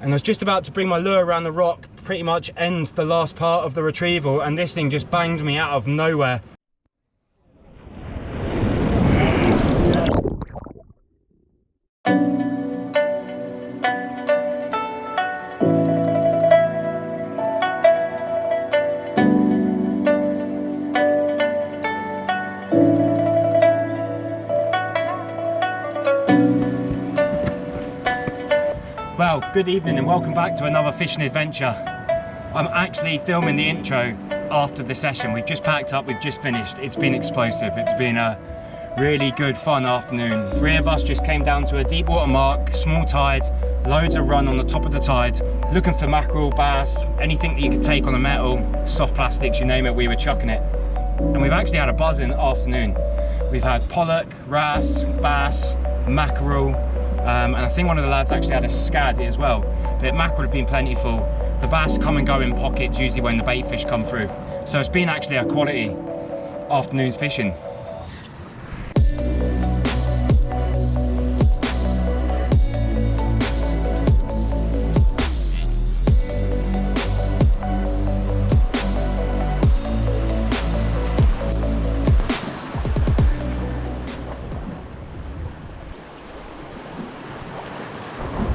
And I was just about to bring my lure around the rock, pretty much end the last part of the retrieval, and this thing just banged me out of nowhere. Well, good evening and welcome back to another fishing adventure. I'm actually filming the intro after the session. We've just packed up, we've just finished. It's been explosive. It's been a really good, fun afternoon. 3 of us just came down to a deep water mark, small tide, loads of run on the top of the tide, looking for mackerel, bass, anything that you could take on a metal, soft plastics, you name it, we were chucking it. And we've actually had a buzzing afternoon. We've had pollock, wrasse, bass, mackerel, and I think one of the lads actually had a scad as well. But mackerel have been plentiful. The bass come and go in pockets usually when the bait fish come through. So it's been actually a quality afternoon's fishing.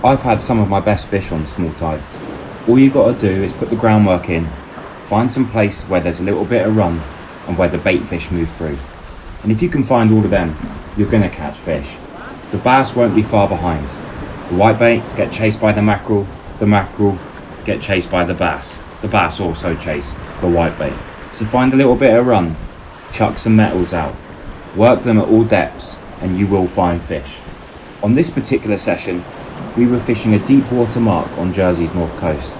I've had some of my best fish on small tides. All you got to do is put the groundwork in, find some places where there's a little bit of run and where the bait fish move through. And if you can find all of them, you're going to catch fish. The bass won't be far behind. The whitebait get chased by the mackerel get chased by the bass also chase the whitebait. So find a little bit of run, chuck some metals out, work them at all depths and you will find fish. On this particular session, we were fishing a deep water mark on Jersey's north coast.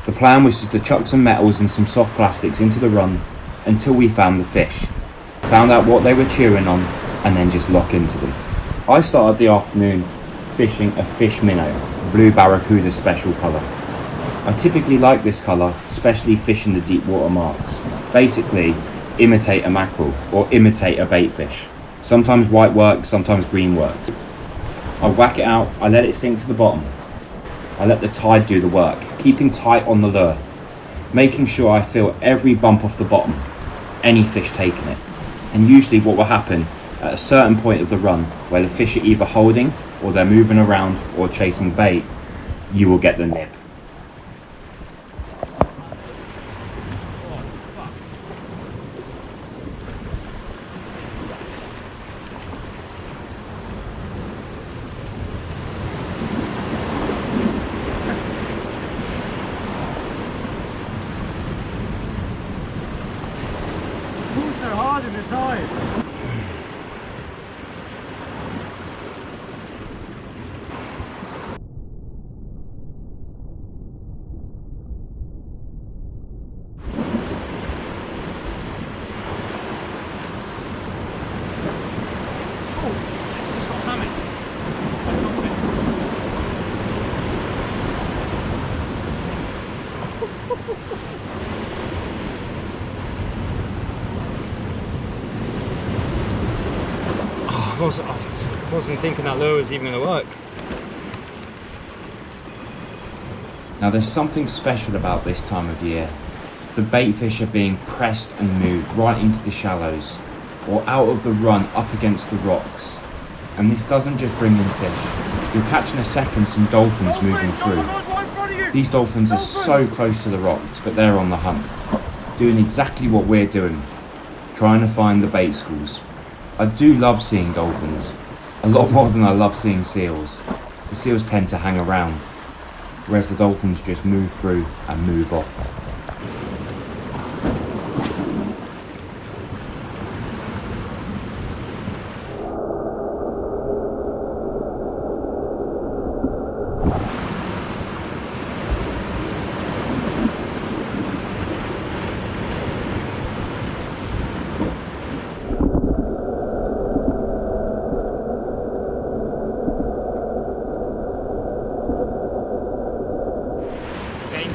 The plan was just to chuck some metals and some soft plastics into the run until we found the fish, found out what they were chewing on, and then just lock into them. I started the afternoon fishing a fish minnow, blue barracuda special colour. I typically like this colour, especially fishing the deep water marks. Basically, imitate a mackerel or imitate a bait fish. Sometimes white works, sometimes green works. I whack it out, I let it sink to the bottom. I let the tide do the work, keeping tight on the lure, making sure I feel every bump off the bottom, any fish taking it. And usually what will happen at a certain point of the run, where the fish are either holding or they're moving around or chasing bait, you will get the nib. So hard in the tide. I wasn't thinking that lure was even going to work. Now there's something special about this time of year. The bait fish are being pressed and moved right into the shallows or out of the run up against the rocks. And this doesn't just bring in fish. You'll catch in a second some dolphins moving through. These dolphins are so close to the rocks, but they're on the hunt, doing exactly what we're doing, trying to find the bait schools. I do love seeing dolphins, a lot more than I love seeing seals. The seals tend to hang around, whereas the dolphins just move through and move off.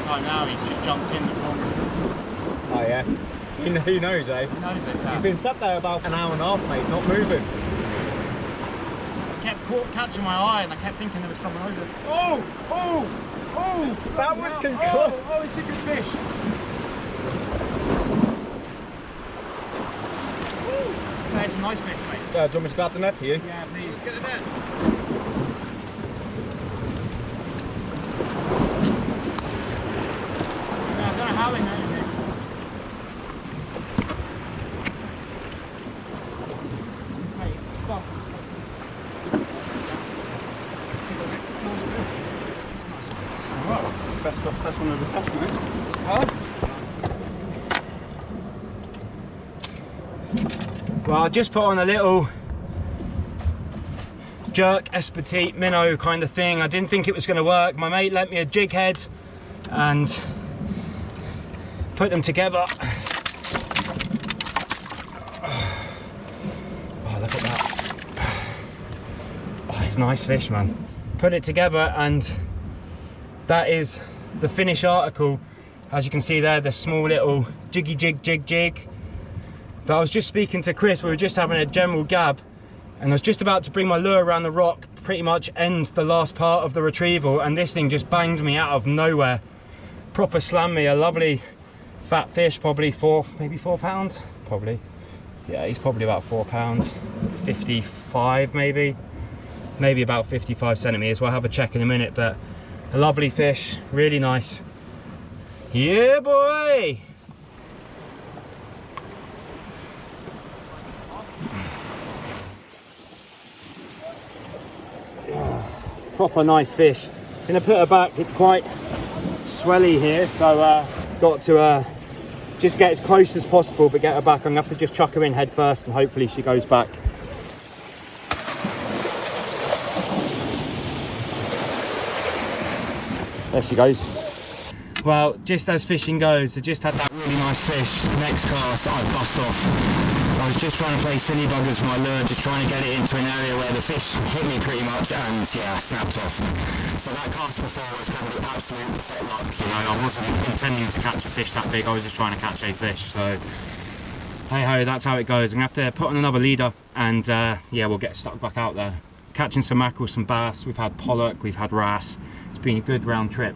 Time now, he's just jumped in the corner. Oh yeah? He knows, eh? He knows it, yeah. You've been sat there about an hour and a half, mate, not moving. I kept catching my eye and I kept thinking there was someone over there. Oh! Oh! Oh! That would conclude. Oh, it's a good fish. That's a nice fish, mate. Do you want me to grab the net for you? Yeah, please. Get the net. Yeah, I've got a howling net in this. Mate, stop. It's the best one of the session, mate. Huh? Well, I just put on a little jerk espetite minnow kind of thing. I didn't think it was going to work. My mate lent me a jig head and put them together. Oh, look at that. Oh, it's a nice fish, man. Put it together and that is the finished article. As you can see there, the small little jiggy jig. But I was just speaking to Chris, we were just having a general gab, and I was just about to bring my lure around the rock, pretty much end the last part of the retrieval, and this thing just banged me out of nowhere. Proper slammed me, a lovely fat fish, probably maybe 4 pounds, probably. Yeah, he's probably about 4 pounds, 55 maybe about 55 centimeters. We'll have a check in a minute, but a lovely fish, really nice. Yeah, boy! Proper nice fish. Gonna put her back. It's quite swelly here, so got to just get as close as possible, but get her back. I'm gonna have to just chuck her in head first, and hopefully she goes back. There she goes. Well, just as fishing goes, I just had that really nice fish. Next cast, I bust off. I was just trying to play silly buggers with my lure, just trying to get it into an area where the fish hit me pretty much, and yeah, I snapped off. So that cast before was probably absolute set luck. You know, I wasn't intending to catch a fish that big, I was just trying to catch a fish. So, hey ho, that's how it goes. I'm gonna have to put on another leader, and yeah, we'll get stuck back out there. Catching some mackerel, some bass, we've had pollock, we've had wrasse. It's been a good round trip.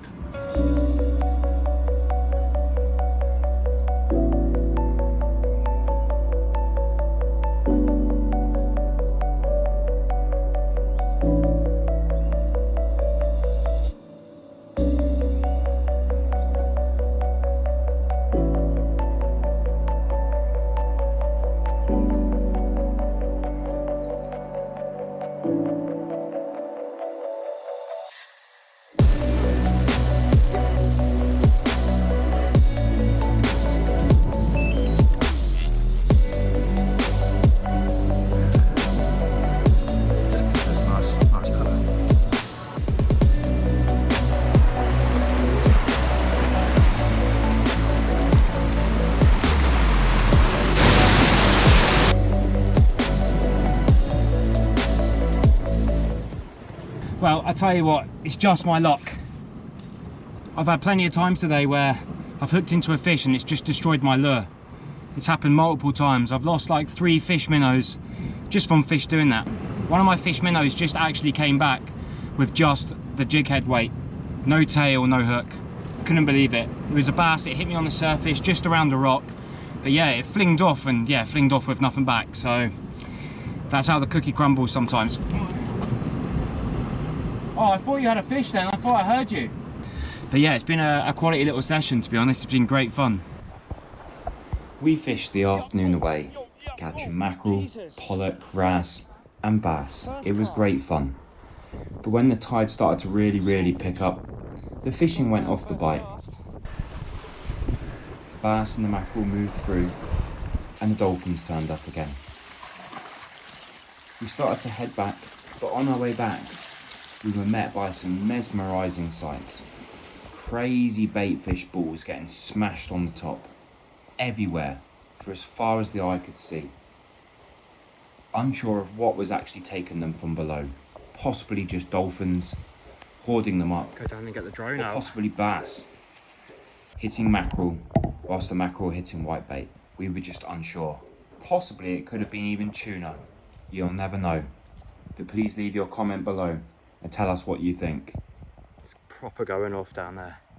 Well, I tell you what, it's just my luck. I've had plenty of times today where I've hooked into a fish and it's just destroyed my lure. It's happened multiple times. I've lost like 3 fish minnows just from fish doing that. One of my fish minnows just actually came back with just the jig head weight. No tail, no hook. Couldn't believe it. It was a bass, it hit me on the surface just around the rock. But yeah, it flinged off, and yeah, flinged off with nothing back. So that's how the cookie crumbles sometimes. Oh, I thought you had a fish then. I thought I heard you. But yeah, it's been a quality little session, to be honest. It's been great fun. We fished the afternoon away, catching mackerel, pollock, wrasse and bass. It was great fun. But when the tide started to really pick up, the fishing went off the bite. The bass and the mackerel moved through, and the dolphins turned up again. We started to head back, but on our way back, we were met by some mesmerising sights. Crazy baitfish balls getting smashed on the top, everywhere, for as far as the eye could see. Unsure of what was actually taking them from below. Possibly just dolphins, hoarding them up. Go down and get the drone or out. possibly bass, hitting mackerel, whilst the mackerel hitting whitebait. We were just unsure. Possibly it could have been even tuna. You'll never know. But please leave your comment below and tell us what you think. It's proper going off down there.